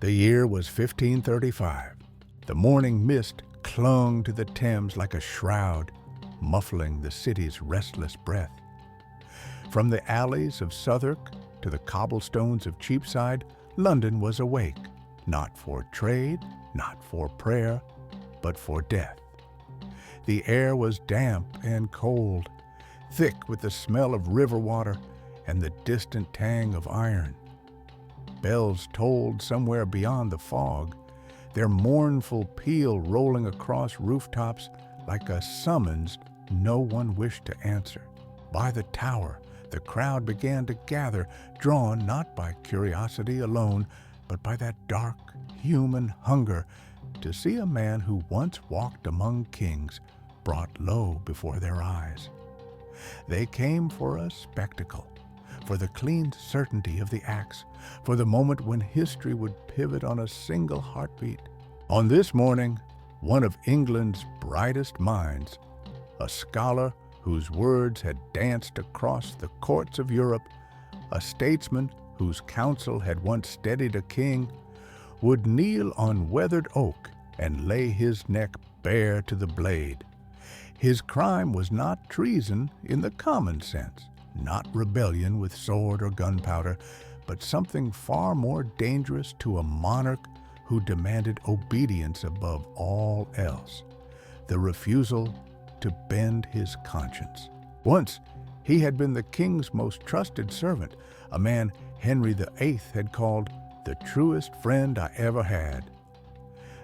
The year was 1535. The morning mist clung to the Thames like a shroud, muffling the city's restless breath. From the alleys of Southwark to the cobblestones of Cheapside, London was awake, not for trade, not for prayer, but for death. The air was damp and cold, thick with the smell of river water and the distant tang of iron. Bells tolled somewhere beyond the fog, their mournful peal rolling across rooftops like a summons no one wished to answer. By the tower, the crowd began to gather, drawn not by curiosity alone, but by that dark, human hunger to see a man who once walked among kings brought low before their eyes. They came for a spectacle, for the clean certainty of the axe, for the moment when history would pivot on a single heartbeat. On this morning, one of England's brightest minds, a scholar whose words had danced across the courts of Europe, a statesman whose counsel had once steadied a king, would kneel on weathered oak and lay his neck bare to the blade. His crime was not treason in the common sense, not rebellion with sword or gunpowder, but something far more dangerous to a monarch who demanded obedience above all else, the refusal to bend his conscience. Once, he had been the king's most trusted servant, a man Henry VIII had called the truest friend I ever had.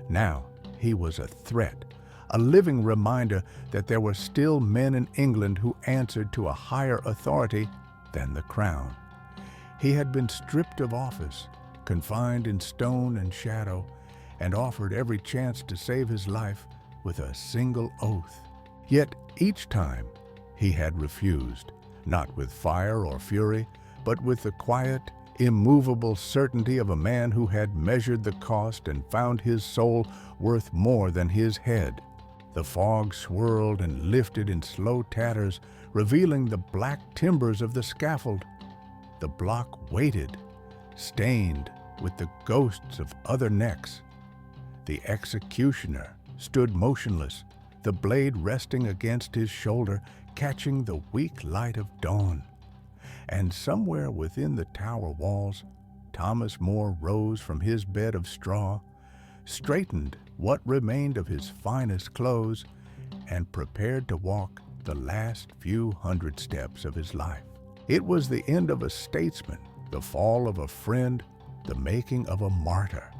Now, he was a threat, a living reminder that there were still men in England who answered to a higher authority than the crown. He had been stripped of office, confined in stone and shadow, and offered every chance to save his life with a single oath. Yet each time he had refused, not with fire or fury, but with the quiet, immovable certainty of a man who had measured the cost and found his soul worth more than his head. The fog swirled and lifted in slow tatters, revealing the black timbers of the scaffold. The block waited, stained with the ghosts of other necks. The executioner stood motionless, the blade resting against his shoulder, catching the weak light of dawn. And somewhere within the tower walls, Thomas More rose from his bed of straw, straightened what remained of his finest clothes, and prepared to walk the last few hundred steps of his life. It was the end of a statesman, the fall of a friend, the making of a martyr.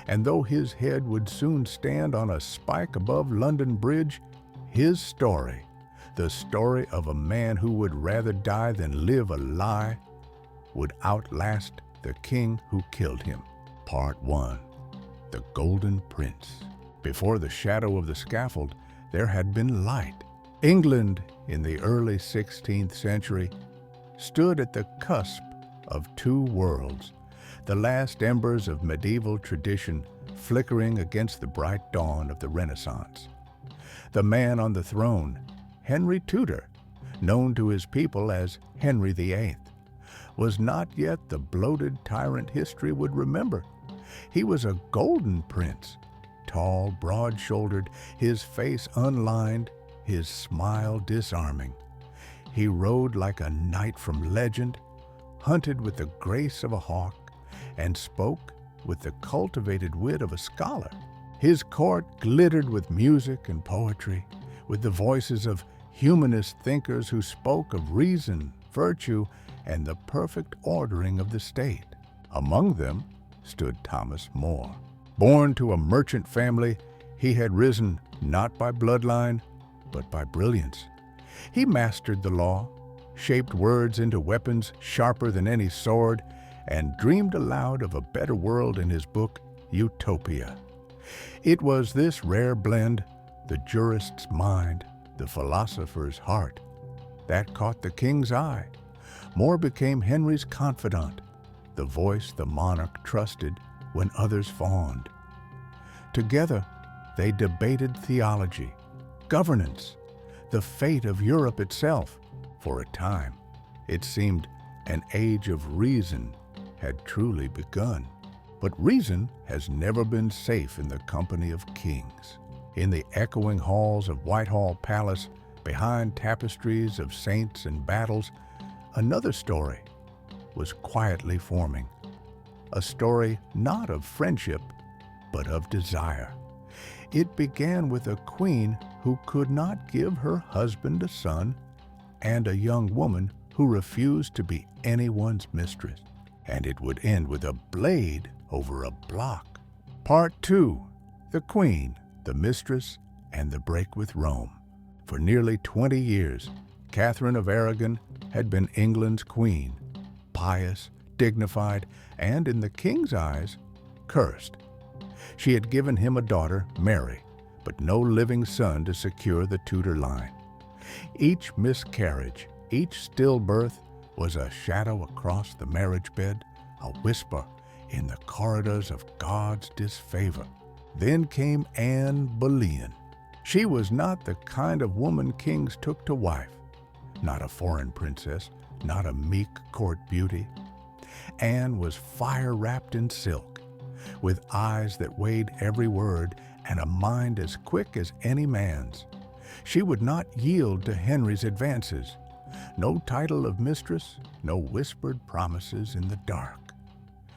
And though his head would soon stand on a spike above London Bridge, his story, the story of a man who would rather die than live a lie, would outlast the king who killed him. Part 1. The Golden Prince. Before the shadow of the scaffold, there had been light. England, in the early 16th century, stood at the cusp of two worlds, the last embers of medieval tradition flickering against the bright dawn of the Renaissance. The man on the throne, Henry Tudor, known to his people as Henry VIII, was not yet the bloated tyrant history would remember. He was a golden prince, tall, broad-shouldered, his face unlined, his smile disarming. He rode like a knight from legend, hunted with the grace of a hawk, and spoke with the cultivated wit of a scholar. His court glittered with music and poetry, with the voices of humanist thinkers who spoke of reason, virtue, and the perfect ordering of the state. Among them stood Thomas More. Born to a merchant family, he had risen not by bloodline, but by brilliance. He mastered the law, shaped words into weapons sharper than any sword, and dreamed aloud of a better world in his book, Utopia. It was this rare blend, the jurist's mind, the philosopher's heart, that caught the king's eye. More became Henry's confidant, the voice the monarch trusted when others fawned. Together, they debated theology, governance, the fate of Europe itself. For a time, it seemed an age of reason had truly begun. But reason has never been safe in the company of kings. In the echoing halls of Whitehall Palace, behind tapestries of saints and battles, another story was quietly forming. A story not of friendship, but of desire. It began with a queen who could not give her husband a son, and a young woman who refused to be anyone's mistress. And it would end with a blade over a block. Part 2. The Queen, the Mistress, and the Break with Rome. For nearly 20 years, Catherine of Aragon had been England's queen, pious, dignified, and in the king's eyes, cursed. She had given him a daughter, Mary, but no living son to secure the Tudor line. Each miscarriage, each stillbirth was a shadow across the marriage bed, a whisper in the corridors of God's disfavor. Then came Anne Boleyn. She was not the kind of woman kings took to wife, not a foreign princess, not a meek court beauty. Anne was fire-wrapped in silk, with eyes that weighed every word and a mind as quick as any man's. She would not yield to Henry's advances. No title of mistress, no whispered promises in the dark.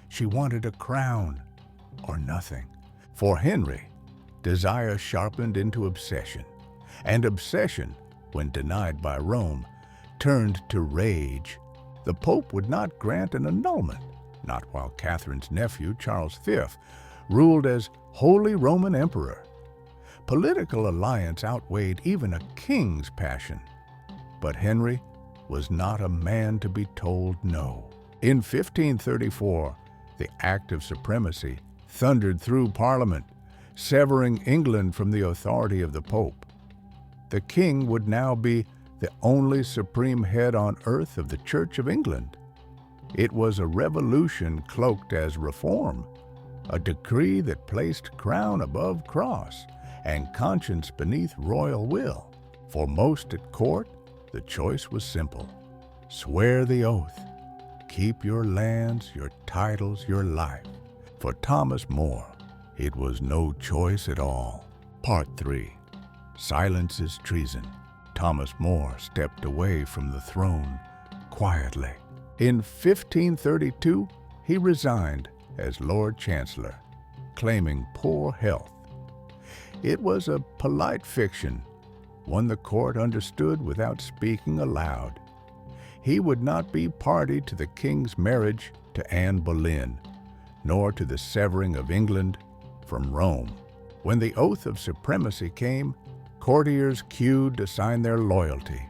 She wanted a crown or nothing. For Henry, desire sharpened into obsession, and obsession, when denied by Rome, turned to rage. The Pope would not grant an annulment, not while Catherine's nephew, Charles V, ruled as Holy Roman Emperor. Political alliance outweighed even a king's passion. But Henry was not a man to be told no. In 1534, the Act of Supremacy thundered through Parliament, severing England from the authority of the Pope. The king would now be the only supreme head on earth of the Church of England. It was a revolution cloaked as reform, a decree that placed crown above cross and conscience beneath royal will. For most at court, the choice was simple. Swear the oath. Keep your lands, your titles, your life. For Thomas More, it was no choice at all. Part 3. Silence is treason. Thomas More stepped away from the throne quietly. In 1532, he resigned as Lord Chancellor, claiming poor health. It was a polite fiction, one the court understood without speaking aloud. He would not be party to the king's marriage to Anne Boleyn, nor to the severing of England from Rome. When the oath of supremacy came, courtiers queued to sign their loyalty.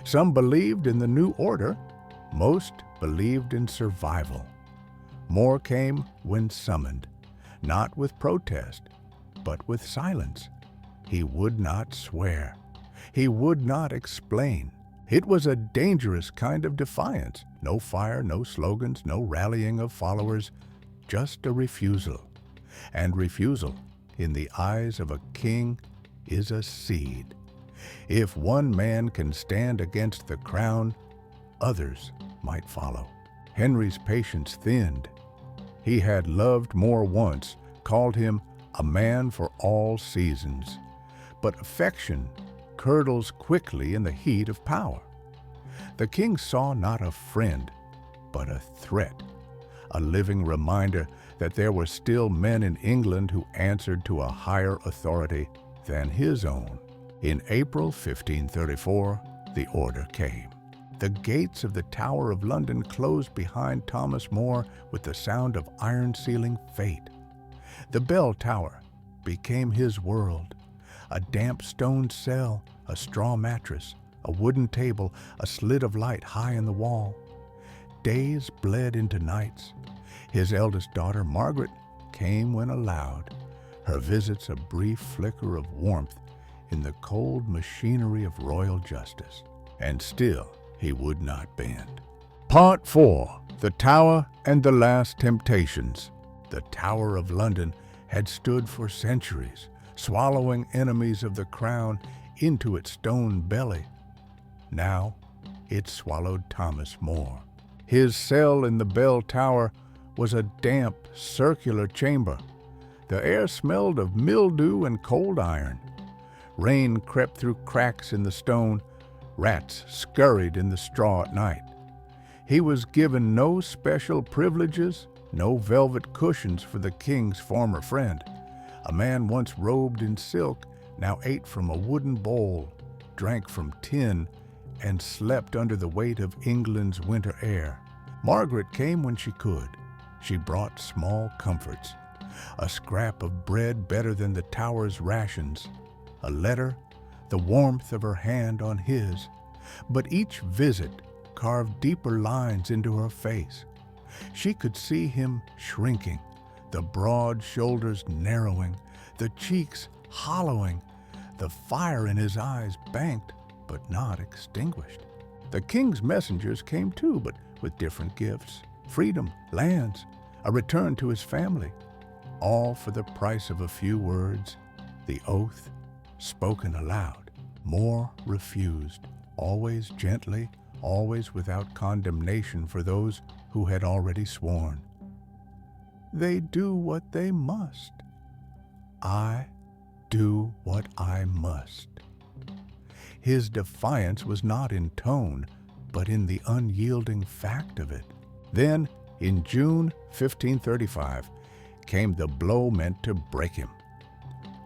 Some believed in the new order, most believed in survival. More came when summoned, not with protest, but with silence. He would not swear. He would not explain. It was a dangerous kind of defiance. No fire, no slogans, no rallying of followers, just a refusal. And refusal, in the eyes of a king, is a seed. If one man can stand against the crown, others might follow. Henry's patience thinned. He had loved More once, called him a man for all seasons. But affection curdles quickly in the heat of power. The king saw not a friend, but a threat, a living reminder that there were still men in England who answered to a higher authority than his own. In April 1534, the order came. The gates of the Tower of London closed behind Thomas More with the sound of iron sealing fate. The bell tower became his world, a damp stone cell, a straw mattress, a wooden table, a slit of light high in the wall. Days bled into nights. His eldest daughter, Margaret, came when allowed, her visits a brief flicker of warmth in the cold machinery of royal justice. And still he would not bend. Part 4. The Tower and the Last Temptations. The Tower of London had stood for centuries, swallowing enemies of the crown into its stone belly. Now it swallowed Thomas More. His cell in the bell tower was a damp, circular chamber. The air smelled of mildew and cold iron. Rain crept through cracks in the stone. Rats scurried in the straw at night. He was given no special privileges, no velvet cushions for the king's former friend. A man once robed in silk now ate from a wooden bowl, drank from tin, and slept under the weight of England's winter air. Margaret came when she could. She brought small comforts, a scrap of bread better than the Tower's rations, a letter, the warmth of her hand on his. But each visit carved deeper lines into her face. She could see him shrinking, the broad shoulders narrowing, the cheeks hollowing, the fire in his eyes banked but not extinguished. The king's messengers came too, but with different gifts: freedom, lands, a return to his family, all for the price of a few words, the oath spoken aloud. More refused, always gently, always without condemnation for those who had already sworn. They do what they must. I do what I must. His defiance was not in tone, but in the unyielding fact of it. Then, in June 1535, came the blow meant to break him.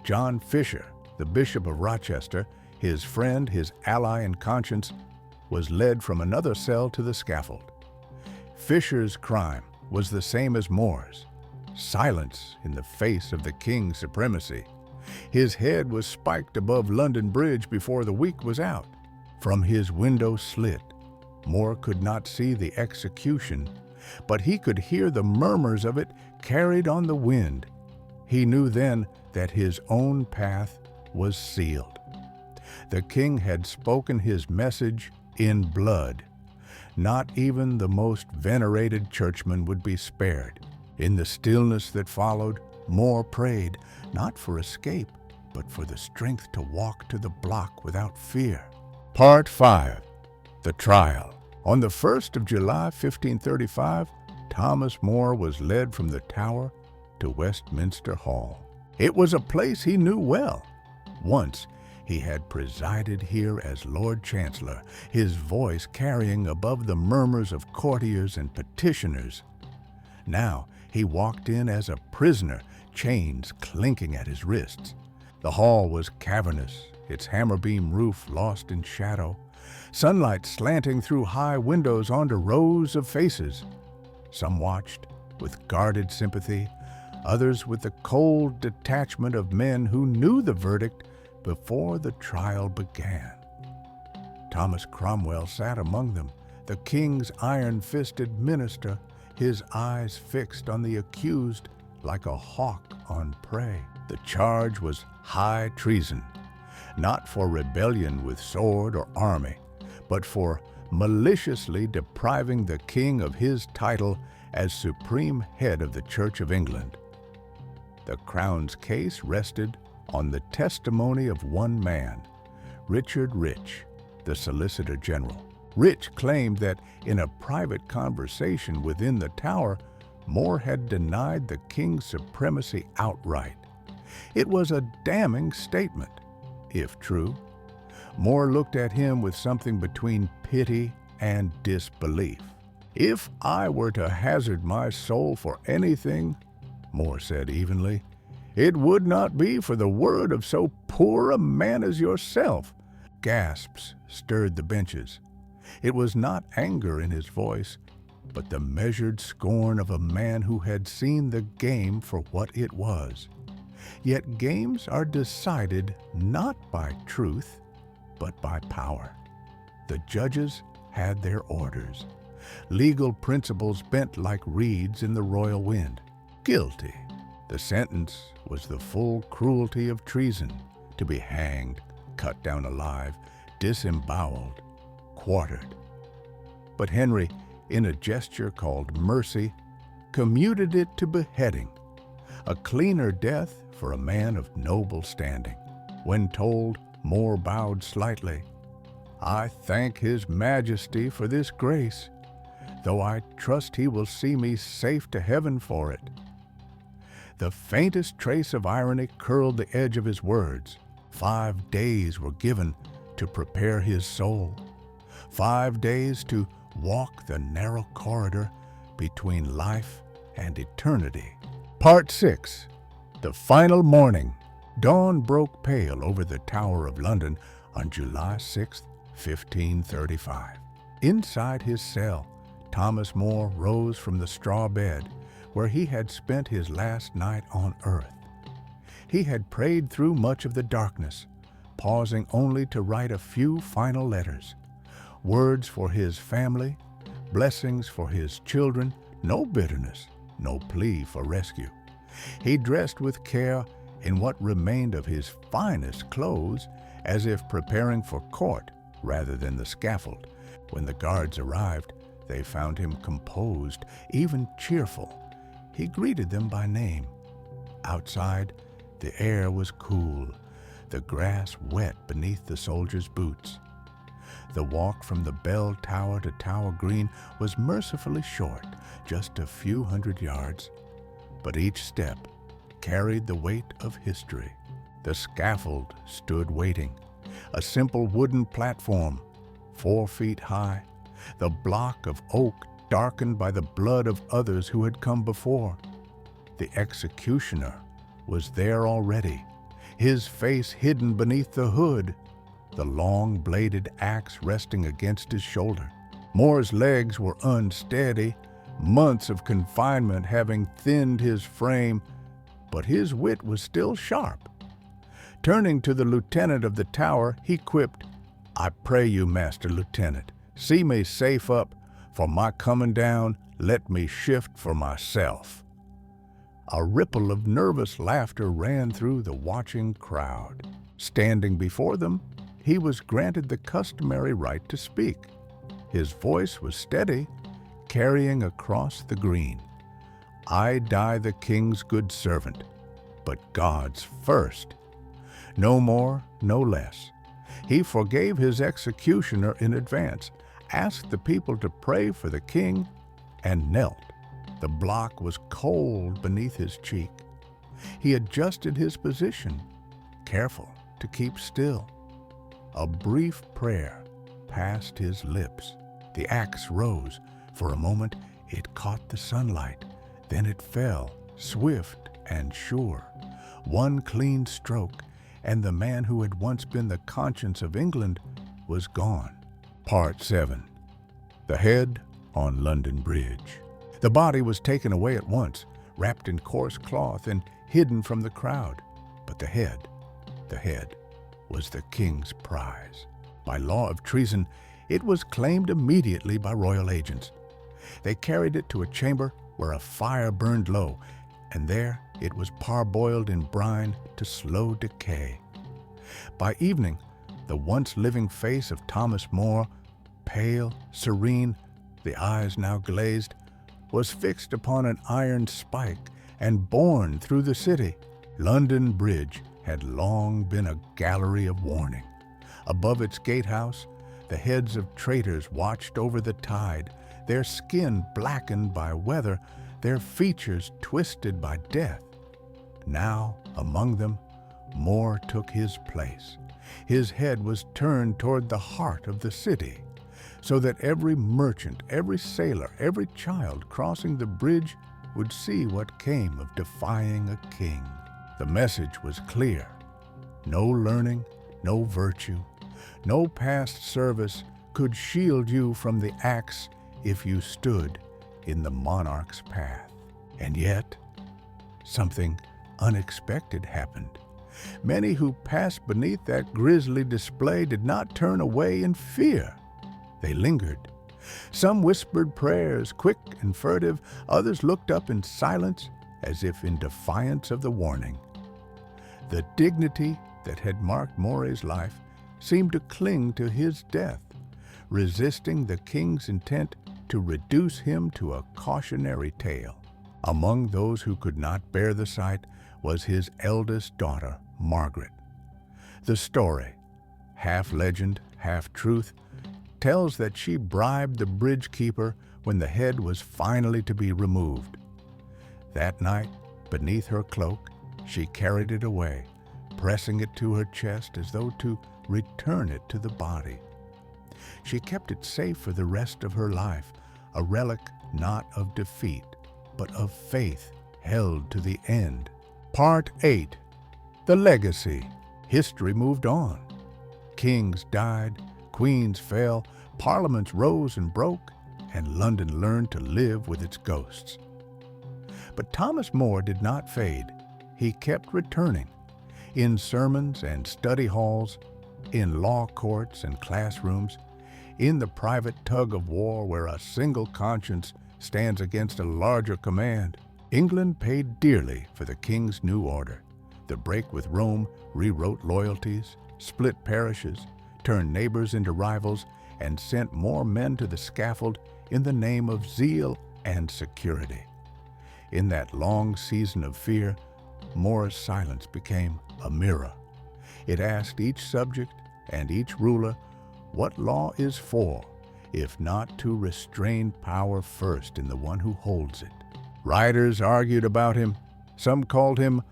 John Fisher, the Bishop of Rochester, his friend, his ally in conscience, was led from another cell to the scaffold. Fisher's crime was the same as More's: silence in the face of the king's supremacy. His head was spiked above London Bridge before the week was out. From his window slit, More could not see the execution, but he could hear the murmurs of it carried on the wind. He knew then that his own path was sealed. The king had spoken his message in blood. Not even the most venerated churchman would be spared. In the stillness that followed, More prayed, not for escape, but for the strength to walk to the block without fear. Part 5. The Trial. On the 1st of July, 1535, Thomas More was led from the Tower to Westminster Hall. It was a place he knew well. Once he had presided here as Lord Chancellor, his voice carrying above the murmurs of courtiers and petitioners. Now he walked in as a prisoner, chains clinking at his wrists. The hall was cavernous, its hammer-beam roof lost in shadow, sunlight slanting through high windows onto rows of faces. Some watched with guarded sympathy, others with the cold detachment of men who knew the verdict before the trial began. Thomas Cromwell sat among them, the king's iron-fisted minister, his eyes fixed on the accused like a hawk on prey. The charge was high treason, not for rebellion with sword or army, but for maliciously depriving the king of his title as supreme head of the Church of England. The Crown's case rested on the testimony of one man, Richard Rich, the Solicitor General. Rich claimed that in a private conversation within the Tower, More had denied the king's supremacy outright. It was a damning statement, if true. More looked at him with something between pity and disbelief. "If I were to hazard my soul for anything," More said evenly, "it would not be for the word of so poor a man as yourself." Gasps stirred the benches. It was not anger in his voice, but the measured scorn of a man who had seen the game for what it was. Yet games are decided not by truth, but by power. The judges had their orders. Legal principles bent like reeds in the royal wind. Guilty. The sentence was the full cruelty of treason, to be hanged, cut down alive, disemboweled, quartered. But Henry, in a gesture called mercy, commuted it to beheading, a cleaner death for a man of noble standing. When told, More bowed slightly. "I thank His Majesty for this grace. though I trust he will see me safe to heaven for it." The faintest trace of irony curled the edge of his words. 5 days were given to prepare his soul. 5 days to walk the narrow corridor between life and eternity. Part 6. The Final Morning. Dawn broke pale over the Tower of London on July 6, 1535. Inside his cell, Thomas More rose from the straw bed where he had spent his last night on earth. He had prayed through much of the darkness, pausing only to write a few final letters. Words for his family, blessings for his children, no bitterness, no plea for rescue. He dressed with care in what remained of his finest clothes, as if preparing for court rather than the scaffold. When the guards arrived, they found him composed, even cheerful. He greeted them by name. Outside, the air was cool, the grass wet beneath the soldiers' boots. The walk from the bell tower to Tower Green was mercifully short, just a few hundred yards, but each step carried the weight of history. The scaffold stood waiting, a simple wooden platform, 4 feet high, the block of oak darkened by the blood of others who had come before. The executioner was there already, his face hidden beneath the hood, the long-bladed axe resting against his shoulder. Moore's legs were unsteady, months of confinement having thinned his frame, but his wit was still sharp. Turning to the lieutenant of the tower, he quipped, "I pray you, Master Lieutenant, see me safe up. For my coming down, let me shift for myself." A ripple of nervous laughter ran through the watching crowd. Standing before them, he was granted the customary right to speak. His voice was steady, carrying across the green. "I die the king's good servant, but God's first." No more, no less. He forgave his executioner in advance, asked the people to pray for the king, and knelt. The block was cold beneath his cheek. He adjusted his position, careful to keep still. A brief prayer passed his lips. The axe rose. For a moment, it caught the sunlight. Then it fell, swift and sure. One clean stroke, and the man who had once been the conscience of England was gone. Part 7. The head on London Bridge. The body was taken away at once, wrapped in coarse cloth and hidden from the crowd. But the head was the king's prize. By law of treason, it was claimed immediately by royal agents. They carried it to a chamber where a fire burned low, and there it was parboiled in brine to slow decay. By evening, the once living face of Thomas More, pale, serene, the eyes now glazed, was fixed upon an iron spike and borne through the city. London Bridge had long been a gallery of warning. Above its gatehouse, the heads of traitors watched over the tide, their skin blackened by weather, their features twisted by death. Now, among them, More took his place. His head was turned toward the heart of the city, so that every merchant, every sailor, every child crossing the bridge would see what came of defying a king. The message was clear. No learning, no virtue, no past service could shield you from the axe if you stood in the monarch's path. And yet, something unexpected happened. Many who passed beneath that grisly display did not turn away in fear. They lingered. Some whispered prayers, quick and furtive. Others looked up in silence, as if in defiance of the warning. The dignity that had marked Moray's life seemed to cling to his death, resisting the king's intent to reduce him to a cautionary tale. Among those who could not bear the sight was his eldest daughter, Margaret. The story, half legend, half truth, tells that she bribed the bridge keeper when the head was finally to be removed. That night, beneath her cloak, she carried it away, pressing it to her chest as though to return it to the body. She kept it safe for the rest of her life, a relic not of defeat, but of faith held to the end. Part 8. The Legacy. History moved on. Kings died, queens fell, parliaments rose and broke, and London learned to live with its ghosts. But Thomas More did not fade. He kept returning. In sermons and study halls, in law courts and classrooms, in the private tug-of-war where a single conscience stands against a larger command. England paid dearly for the king's new order. The break with Rome rewrote loyalties, split parishes, turned neighbors into rivals, and sent more men to the scaffold in the name of zeal and security. In that long season of fear, More's silence became a mirror. It asked each subject and each ruler what law is for, if not to restrain power first in the one who holds it. Writers argued about him. Some called him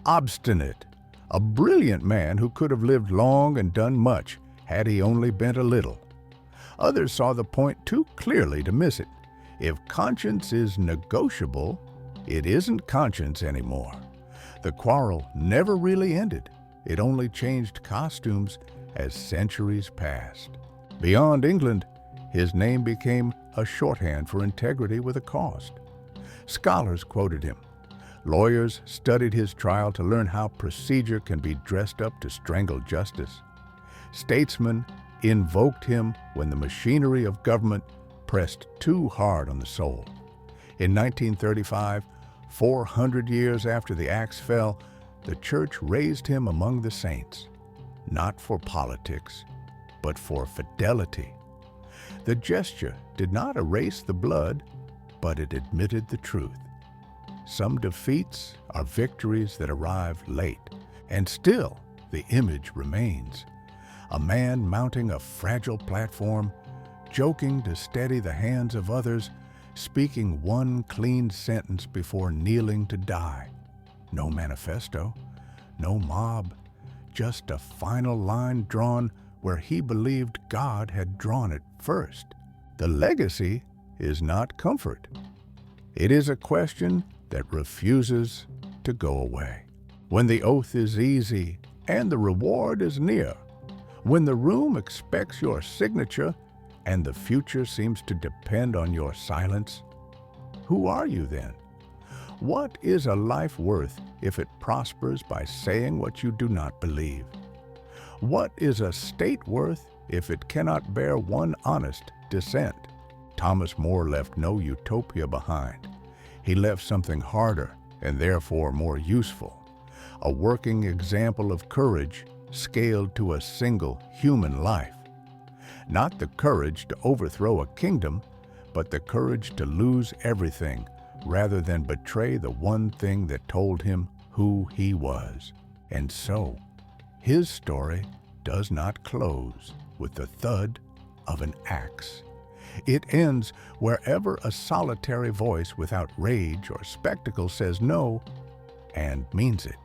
obstinate, a brilliant man who could have lived long and done much had he only bent a little. Others saw the point too clearly to miss it. If conscience is negotiable, it isn't conscience anymore. The quarrel never really ended. It only changed costumes as centuries passed. Beyond England, his name became a shorthand for integrity with a cost. Scholars quoted him. Lawyers studied his trial to learn how procedure can be dressed up to strangle justice. Statesmen invoked him when the machinery of government pressed too hard on the soul. In 1935, 400 years after the axe fell, the church raised him among the saints, not for politics, but for fidelity. The gesture did not erase the blood, but it admitted the truth. Some defeats are victories that arrive late, and still the image remains. A man mounting a fragile platform, joking to steady the hands of others, speaking one clean sentence before kneeling to die. No manifesto, no mob, just a final line drawn where he believed God had drawn it first. The legacy is not comfort. It is a question that refuses to go away. When the oath is easy and the reward is near, when the room expects your signature and the future seems to depend on your silence, who are you then? What is a life worth if it prospers by saying what you do not believe? What is a state worth if it cannot bear one honest dissent? Thomas More left no utopia behind. He left something harder and therefore more useful, a working example of courage scaled to a single human life. Not the courage to overthrow a kingdom, but the courage to lose everything rather than betray the one thing that told him who he was. And so, his story does not close with the thud of an axe. It ends wherever a solitary voice without rage or spectacle says no and means it.